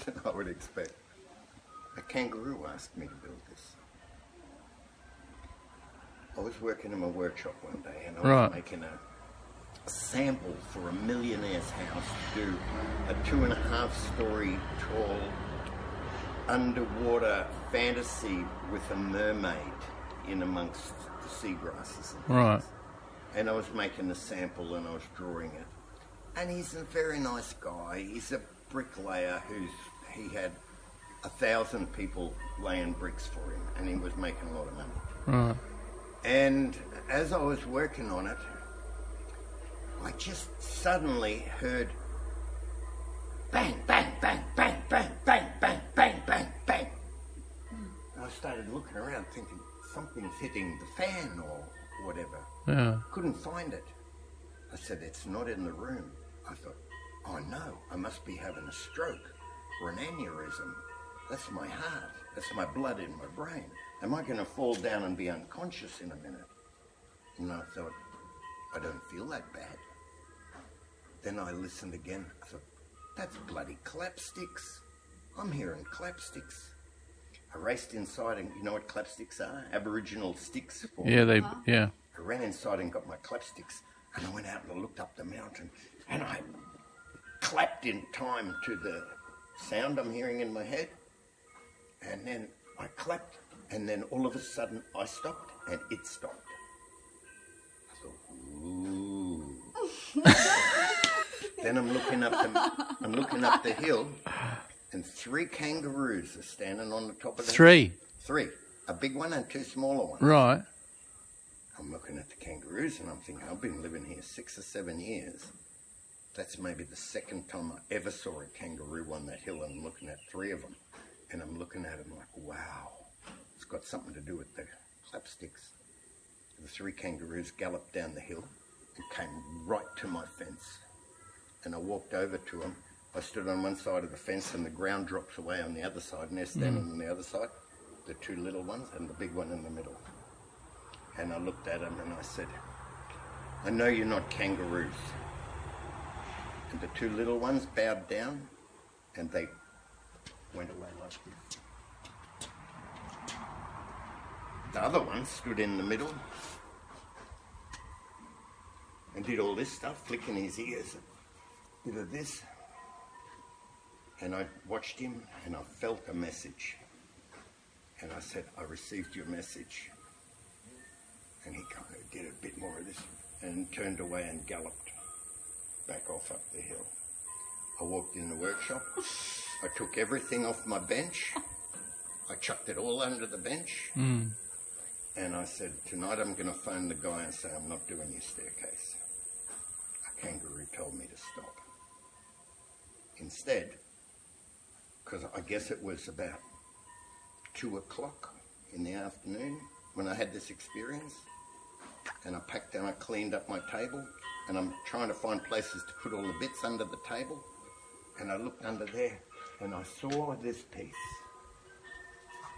than I would expect. A kangaroo asked me to build this. I was working in my workshop one day and I was making a sample for a millionaire's house to do a 2.5-story tall underwater fantasy with a mermaid in amongst the seagrasses and things. And I was making the sample and I was drawing it. And he's a very nice guy. He's a bricklayer he had 1,000 people laying bricks for him and he was making a lot of money. And as I was working on it, I just suddenly heard bang, bang, bang, bang, bang, bang, bang, bang, bang, bang. And I started looking around thinking something's hitting the fan or whatever. Couldn't find it. I said, it's not in the room. I thought, oh no, I must be having a stroke or an aneurysm. That's my heart. That's my blood in my brain. Am I going to fall down and be unconscious in a minute? And I thought, I don't feel that bad. Then I listened again. I thought, that's bloody clapsticks. I'm hearing clapsticks. I raced inside and you know what clapsticks are? Aboriginal sticks. I ran inside and got my clapsticks and I went out and I looked up the mountain and I clapped in time to the sound I'm hearing in my head. And then I clapped and then all of a sudden I stopped and it stopped. I thought, ooh. Then I'm looking up the hill and 3 kangaroos are standing on the top of the hill. 3. A big one and 2 smaller ones. Right. I'm looking at the kangaroos and I'm thinking, I've been living here 6 or 7 years. That's maybe the second time I ever saw a kangaroo on that hill and I'm looking at 3 of them. And I'm looking at them like, wow, it's got something to do with the clapsticks. The 3 kangaroos galloped down the hill and came right to my fence. And I walked over to them. I stood on one side of the fence and the ground drops away on the other side and they're standing on the other side, the 2 little ones and the big one in the middle. And I looked at them and I said, I know you're not kangaroos. And the 2 little ones bowed down and they went away like this. The other one stood in the middle and did all this stuff, flicking his ears, a bit of this. And I watched him and I felt a message. And I said, I received your message. And he kind of did a bit more of this and turned away and galloped back off up the hill. I walked in the workshop. I took everything off my bench. I chucked it all under the bench. And I said, tonight I'm going to phone the guy and say, I'm not doing your staircase. A kangaroo told me to stop. Instead, because I guess it was about 2 o'clock in the afternoon when I had this experience, and I packed and I cleaned up my table, and I'm trying to find places to put all the bits under the table, and I looked under there, and I saw this piece.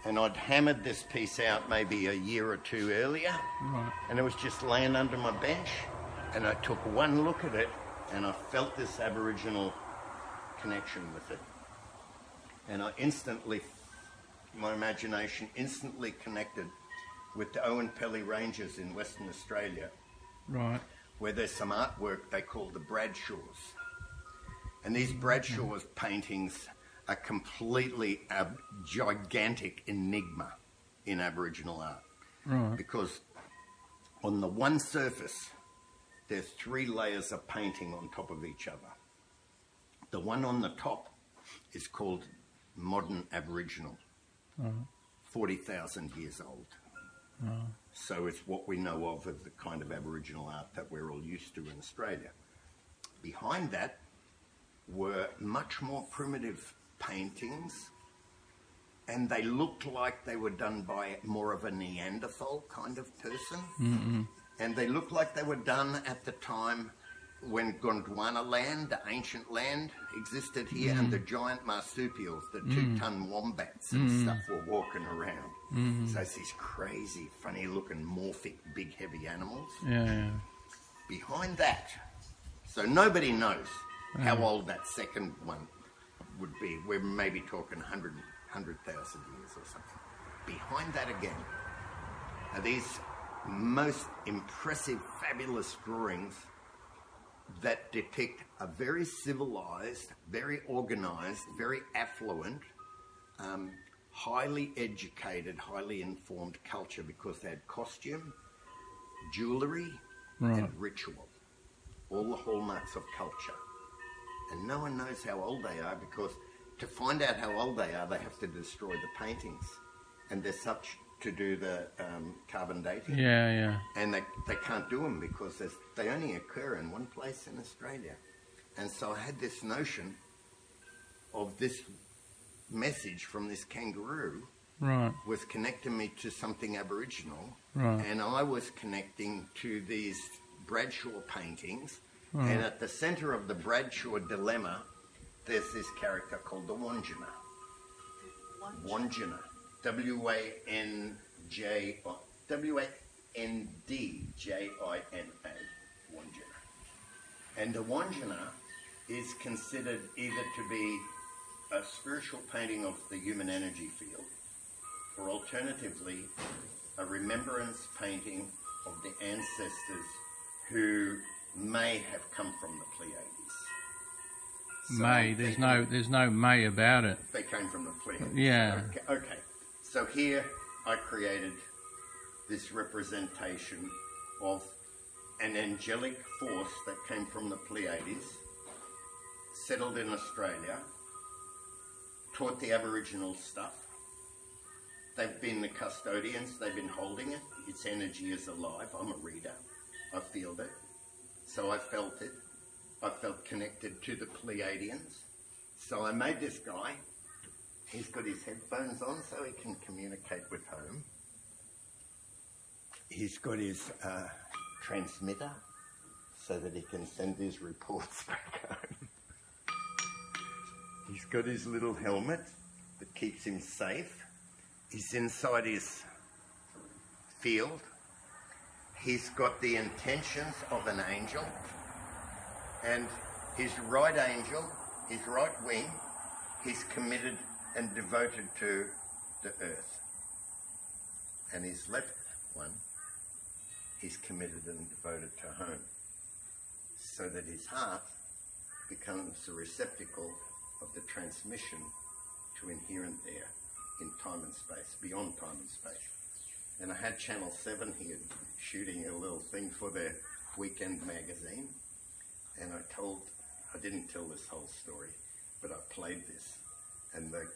And I'd hammered this piece out maybe a year or 2 earlier, and it was just laying under my bench, and I took one look at it, and I felt this Aboriginal connection with it. And I instantly, my imagination instantly connected with the Owen Pelly Ranges in Western Australia, where there's some artwork they call the Bradshaws. And these Bradshaws paintings are completely a gigantic enigma in Aboriginal art. Because on the one surface, there's 3 layers of painting on top of each other. The one on the top is called modern Aboriginal, 40,000 years old. So it's what we know of the kind of Aboriginal art that we're all used to in Australia. Behind that were much more primitive paintings, and they looked like they were done by more of a Neanderthal kind of person. And they looked like they were done at the time when Gondwana land, the ancient land, existed here, and the giant marsupials, the 2-ton wombats and stuff were walking around. So it's these crazy, funny-looking, morphic, big, heavy animals. Behind that, so nobody knows how old that second one would be, we're maybe talking 100,000 years or something. Behind that again are these most impressive, fabulous drawings that depict a very civilized, very organized, very affluent, highly educated, highly informed culture, because they had costume, jewellery, and ritual. All the hallmarks of culture. And no one knows how old they are, because to find out how old they are, they have to destroy the paintings. And they're such to do the carbon dating. Yeah. And they can't do them because they only occur in one place in Australia. And so I had this notion of this message from this kangaroo was connecting me to something Aboriginal. And I was connecting to these Bradshaw paintings. And at the centre of the Bradshaw dilemma, there's this character called the Wandjina. Wanjina. Wandjina. Wandjina. And the Wanjina is considered either to be a spiritual painting of the human energy field, or alternatively, a remembrance painting of the ancestors who may have come from the Pleiades. So there's no may about it. They came from the Pleiades. Yeah. Okay. So here I created this representation of an angelic force that came from the Pleiades, settled in Australia, taught the Aboriginal stuff. They've been the custodians, they've been holding it. Its energy is alive. I'm a reader. I feel it. So I felt it. I felt connected to the Pleiadians. So I made this guy. He's got his headphones on so he can communicate with home. He's got his transmitter so that he can send his reports back home. He's got his little helmet that keeps him safe. He's inside his field. He's got the intentions of an angel, and his right angel, his right wing, he's committed and devoted to the earth. And his left one, he's committed and devoted to home. So that his heart becomes a receptacle of the transmission to inherent there in time and space, beyond time and space. And I had Channel 7 here shooting a little thing for their weekend magazine. And I didn't tell this whole story, but I played this. And the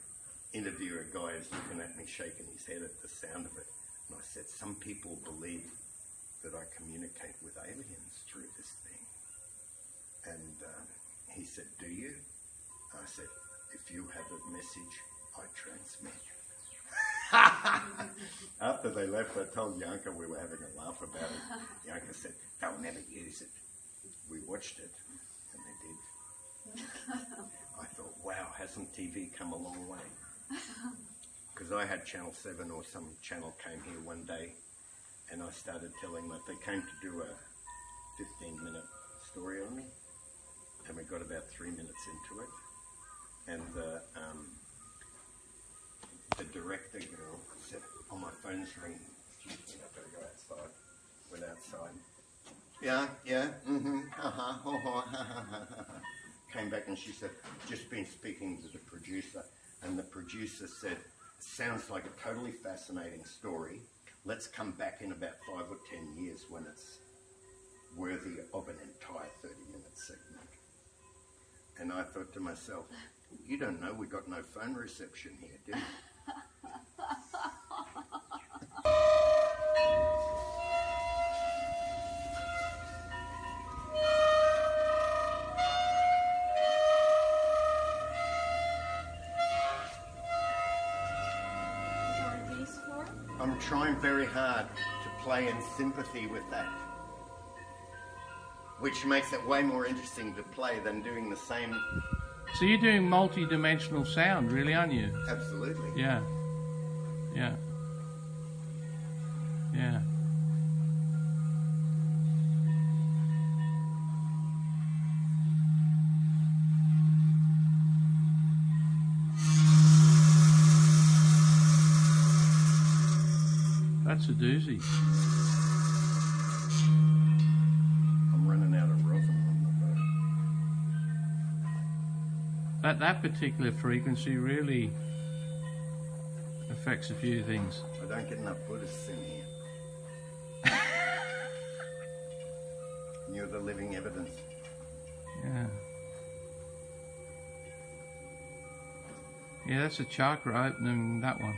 interviewer guy is looking at me, shaking his head at the sound of it. And I said, some people believe that I communicate with aliens through this thing. And he said, do you? I said, if you have a message, I transmit. After they left, I told Yanka we were having a laugh about it. Yanka said, they'll never use it. We watched it, and they did. I thought, wow, hasn't TV come a long way? Because I had Channel 7 or some channel came here one day, and I started telling them that they came to do a 15-minute story on me, and we got about 3 minutes into it, and the director girl said, oh, my phone's ringing. Excuse me, I've got to go outside. Went outside. Yeah, came back and she said, just been speaking to the producer, and the producer said, sounds like a totally fascinating story. Let's come back in about 5 or 10 years when it's worthy of an entire 30-minute segment. And I thought to myself, you don't know we got no phone reception here, do you? I'm trying very hard to play in sympathy with that, which makes it way more interesting to play than doing the same. So you're doing multi-dimensional sound, really, aren't you? Absolutely. Yeah. That's a doozy. I'm running out of rosin on the boat. That particular frequency really affects a few things. I don't get enough Buddhists in here. You're the living evidence. Yeah. Yeah, that's a chakra opening, that one.